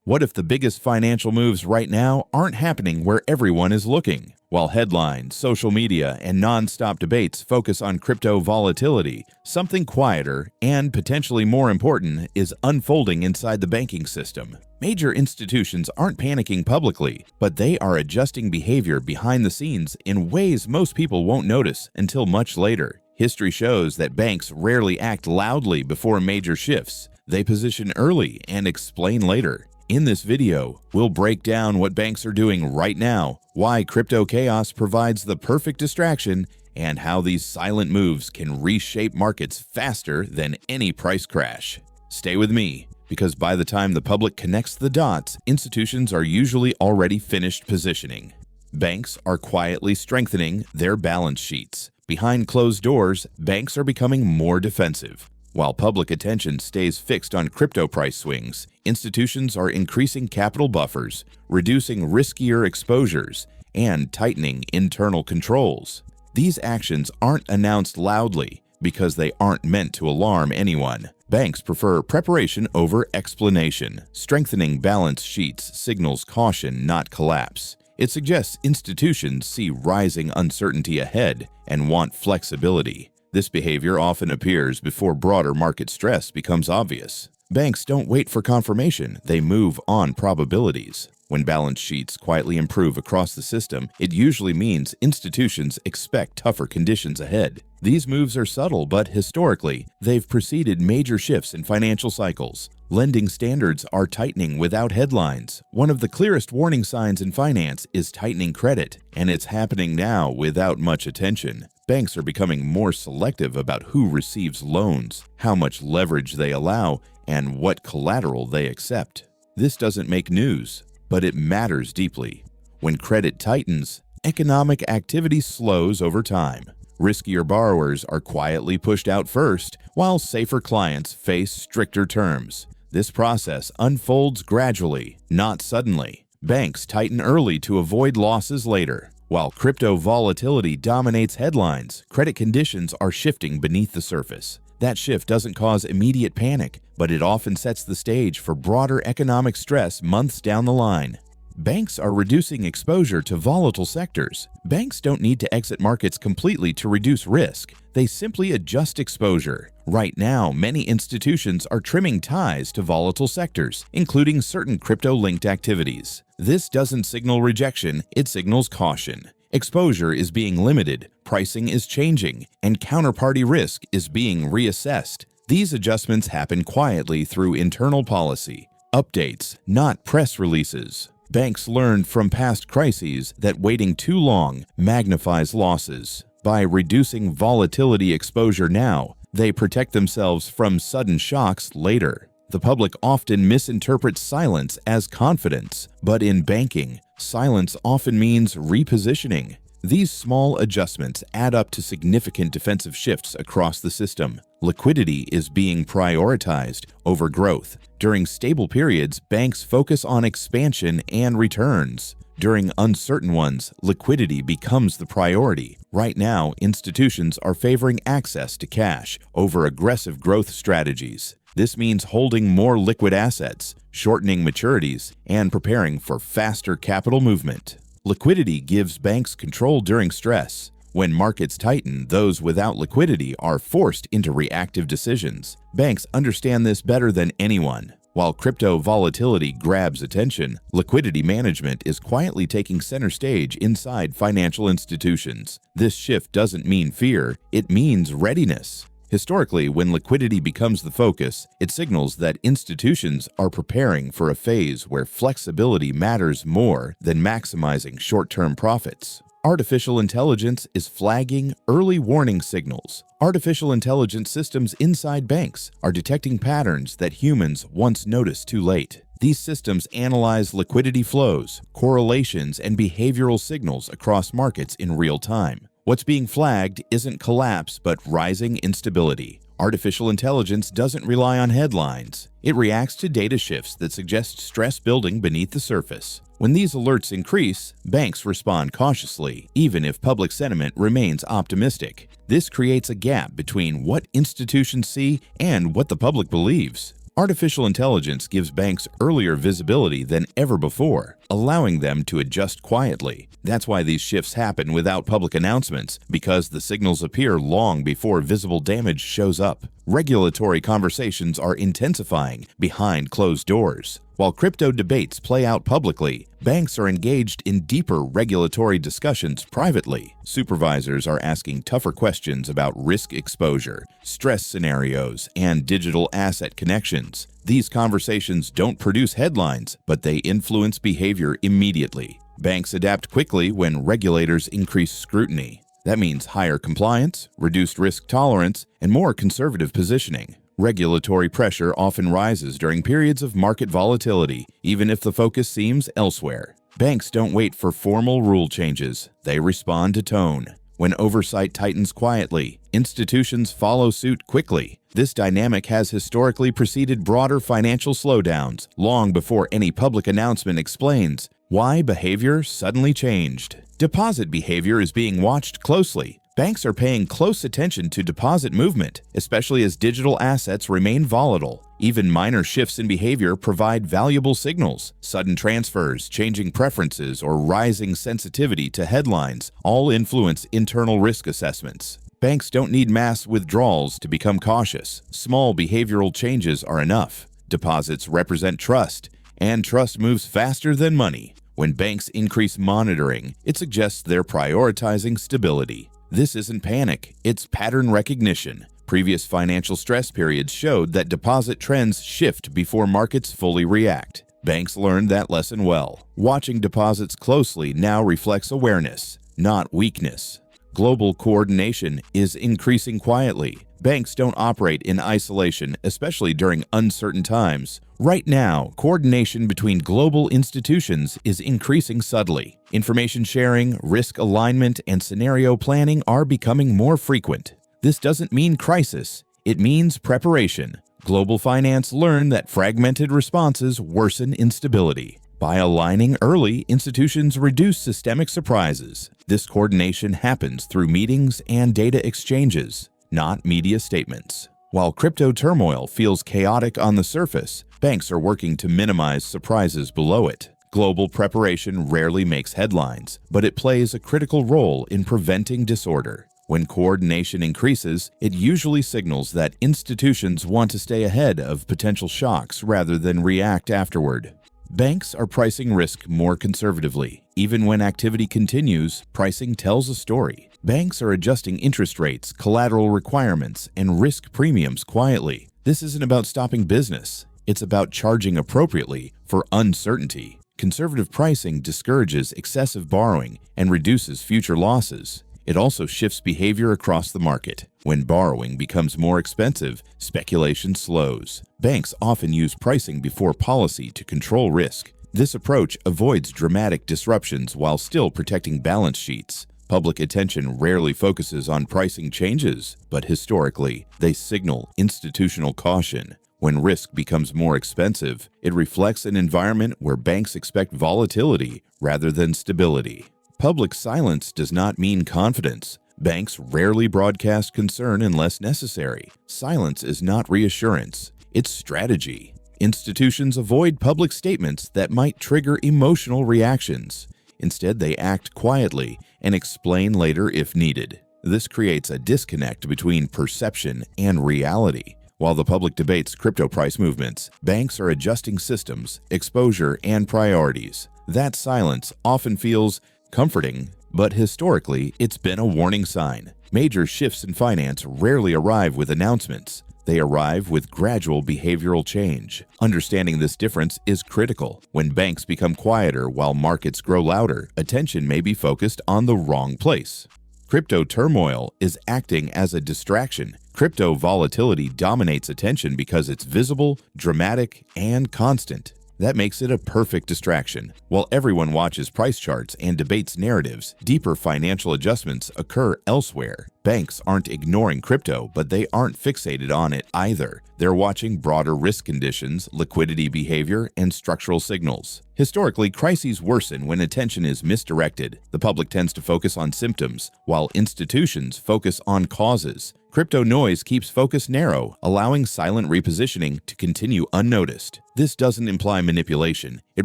What if the biggest financial moves right now aren't happening where everyone is looking? While headlines, social media, and non-stop debates focus on crypto volatility, something quieter and potentially more important is unfolding inside the banking system. Major institutions aren't panicking publicly, but they are adjusting behavior behind the scenes in ways most people won't notice until much later. History shows that banks rarely act loudly before major shifts. They position early and explain later. In this video, we'll break down what banks are doing right now, why crypto chaos provides the perfect distraction, and how these silent moves can reshape markets faster than any price crash. Stay with me, because by the time the public connects the dots, institutions are usually already finished positioning. Banks are quietly strengthening their balance sheets. Behind closed doors, banks are becoming more defensive. While public attention stays fixed on crypto price swings, institutions are increasing capital buffers, reducing riskier exposures, and tightening internal controls. These actions aren't announced loudly because they aren't meant to alarm anyone. Banks prefer preparation over explanation. Strengthening balance sheets signals caution, not collapse. It suggests institutions see rising uncertainty ahead and want flexibility. This behavior often appears before broader market stress becomes obvious. Banks don't wait for confirmation, they move on probabilities. When balance sheets quietly improve across the system, it usually means institutions expect tougher conditions ahead. These moves are subtle, but historically, they've preceded major shifts in financial cycles. Lending standards are tightening without headlines. One of the clearest warning signs in finance is tightening credit, and it's happening now without much attention. Banks are becoming more selective about who receives loans, how much leverage they allow, and what collateral they accept. This doesn't make news, but it matters deeply. When credit tightens, economic activity slows over time. Riskier borrowers are quietly pushed out first, while safer clients face stricter terms. This process unfolds gradually, not suddenly. Banks tighten early to avoid losses later. While crypto volatility dominates headlines, credit conditions are shifting beneath the surface. That shift doesn't cause immediate panic, but it often sets the stage for broader economic stress months down the line. Banks are reducing exposure to volatile sectors. Banks don't need to exit markets completely to reduce risk. They simply adjust exposure. Right now, many institutions are trimming ties to volatile sectors, including certain crypto-linked activities. This doesn't signal rejection, it signals caution. Exposure is being limited, pricing is changing, and counterparty risk is being reassessed. These adjustments happen quietly through internal policy. Updates, not press releases. Banks learned from past crises that waiting too long magnifies losses. By reducing volatility exposure now, they protect themselves from sudden shocks later. The public often misinterprets silence as confidence, but in banking, silence often means repositioning. These small adjustments add up to significant defensive shifts across the system. Liquidity is being prioritized over growth. During stable periods, banks focus on expansion and returns. During uncertain ones, liquidity becomes the priority. Right now, institutions are favoring access to cash over aggressive growth strategies. This means holding more liquid assets, shortening maturities, and preparing for faster capital movement. Liquidity gives banks control during stress. When markets tighten, those without liquidity are forced into reactive decisions. Banks understand this better than anyone. While crypto volatility grabs attention, liquidity management is quietly taking center stage inside financial institutions. This shift doesn't mean fear, it means readiness. Historically, when liquidity becomes the focus, it signals that institutions are preparing for a phase where flexibility matters more than maximizing short-term profits. Artificial intelligence is flagging early warning signals. Artificial intelligence systems inside banks are detecting patterns that humans once noticed too late. These systems analyze liquidity flows, correlations, and behavioral signals across markets in real time. What's being flagged isn't collapse but rising instability. Artificial intelligence doesn't rely on headlines. It reacts to data shifts that suggest stress building beneath the surface. When these alerts increase, banks respond cautiously, even if public sentiment remains optimistic. This creates a gap between what institutions see and what the public believes. Artificial intelligence gives banks earlier visibility than ever before, allowing them to adjust quietly. That's why these shifts happen without public announcements, because the signals appear long before visible damage shows up. Regulatory conversations are intensifying behind closed doors. While crypto debates play out publicly, banks are engaged in deeper regulatory discussions privately. Supervisors are asking tougher questions about risk exposure, stress scenarios, and digital asset connections. These conversations don't produce headlines, but they influence behavior immediately. Banks adapt quickly when regulators increase scrutiny. That means higher compliance, reduced risk tolerance, and more conservative positioning. Regulatory pressure often rises during periods of market volatility, even if the focus seems elsewhere. Banks don't wait for formal rule changes. They respond to tone. When oversight tightens quietly, institutions follow suit quickly. This dynamic has historically preceded broader financial slowdowns, long before any public announcement explains why behavior suddenly changed. Deposit behavior is being watched closely. Banks are paying close attention to deposit movement, especially as digital assets remain volatile. Even minor shifts in behavior provide valuable signals. Sudden transfers, changing preferences, or rising sensitivity to headlines all influence internal risk assessments. Banks don't need mass withdrawals to become cautious. Small behavioral changes are enough. Deposits represent trust, and trust moves faster than money. When banks increase monitoring, it suggests they're prioritizing stability. This isn't panic, it's pattern recognition. Previous financial stress periods showed that deposit trends shift before markets fully react. Banks learned that lesson well. Watching deposits closely now reflects awareness, not weakness. Global coordination is increasing quietly. Banks don't operate in isolation, especially during uncertain times. Right now, coordination between global institutions is increasing subtly. Information sharing, risk alignment, and scenario planning are becoming more frequent. This doesn't mean crisis, it means preparation. Global finance learned that fragmented responses worsen instability. By aligning early, institutions reduce systemic surprises. This coordination happens through meetings and data exchanges, not media statements. While crypto turmoil feels chaotic on the surface, banks are working to minimize surprises below it. Global preparation rarely makes headlines, but it plays a critical role in preventing disorder. When coordination increases, it usually signals that institutions want to stay ahead of potential shocks rather than react afterward. Banks are pricing risk more conservatively. Even when activity continues, pricing tells a story. Banks are adjusting interest rates, collateral requirements, and risk premiums quietly. This isn't about stopping business. It's about charging appropriately for uncertainty. Conservative pricing discourages excessive borrowing and reduces future losses. It also shifts behavior across the market. When borrowing becomes more expensive, speculation slows. Banks often use pricing before policy to control risk. This approach avoids dramatic disruptions while still protecting balance sheets. Public attention rarely focuses on pricing changes, but historically, they signal institutional caution. When risk becomes more expensive, it reflects an environment where banks expect volatility rather than stability. Public silence does not mean confidence. Banks rarely broadcast concern unless necessary. Silence is not reassurance, it's strategy. Institutions avoid public statements that might trigger emotional reactions. Instead, they act quietly and explain later if needed. This creates a disconnect between perception and reality. While the public debates crypto price movements, banks are adjusting systems, exposure, and priorities. That silence often feels comforting, but historically, it's been a warning sign. Major shifts in finance rarely arrive with announcements. They arrive with gradual behavioral change. Understanding this difference is critical. When banks become quieter while markets grow louder, attention may be focused on the wrong place. Crypto turmoil is acting as a distraction. Crypto volatility dominates attention because it's visible, dramatic, and constant. That makes it a perfect distraction. While everyone watches price charts and debates narratives, deeper financial adjustments occur elsewhere. Banks aren't ignoring crypto, but they aren't fixated on it either. They're watching broader risk conditions, liquidity behavior, and structural signals. Historically, crises worsen when attention is misdirected. The public tends to focus on symptoms, while institutions focus on causes. Crypto noise keeps focus narrow, allowing silent repositioning to continue unnoticed. This doesn't imply manipulation. It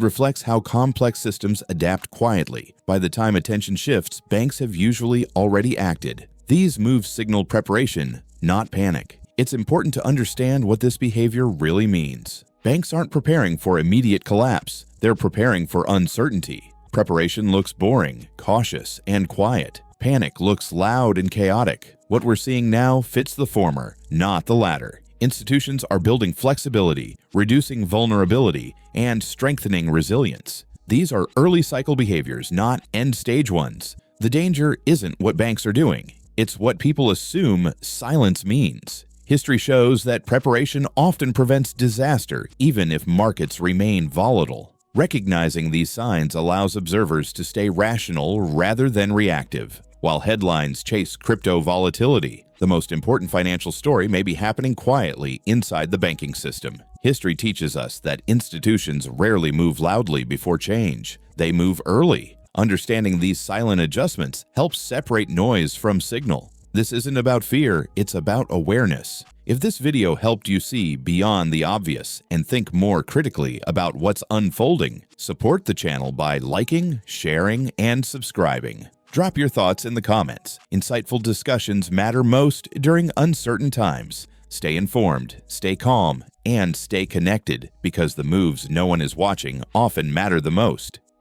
reflects how complex systems adapt quietly. By the time attention shifts, banks have usually already acted. These moves signal preparation, not panic. It's important to understand what this behavior really means. Banks aren't preparing for immediate collapse. They're preparing for uncertainty. Preparation looks boring, cautious, and quiet. Panic looks loud and chaotic. What we're seeing now fits the former, not the latter. Institutions are building flexibility, reducing vulnerability, and strengthening resilience. These are early cycle behaviors, not end-stage ones. The danger isn't what banks are doing. It's what people assume silence means. History shows that preparation often prevents disaster, even if markets remain volatile. Recognizing these signs allows observers to stay rational rather than reactive. While headlines chase crypto volatility, the most important financial story may be happening quietly inside the banking system. History teaches us that institutions rarely move loudly before change. They move early. Understanding these silent adjustments helps separate noise from signal. This isn't about fear, it's about awareness. If this video helped you see beyond the obvious and think more critically about what's unfolding, support the channel by liking, sharing, and subscribing. Drop your thoughts in the comments. Insightful discussions matter most during uncertain times. Stay informed, stay calm, and stay connected because the moves no one is watching often matter the most.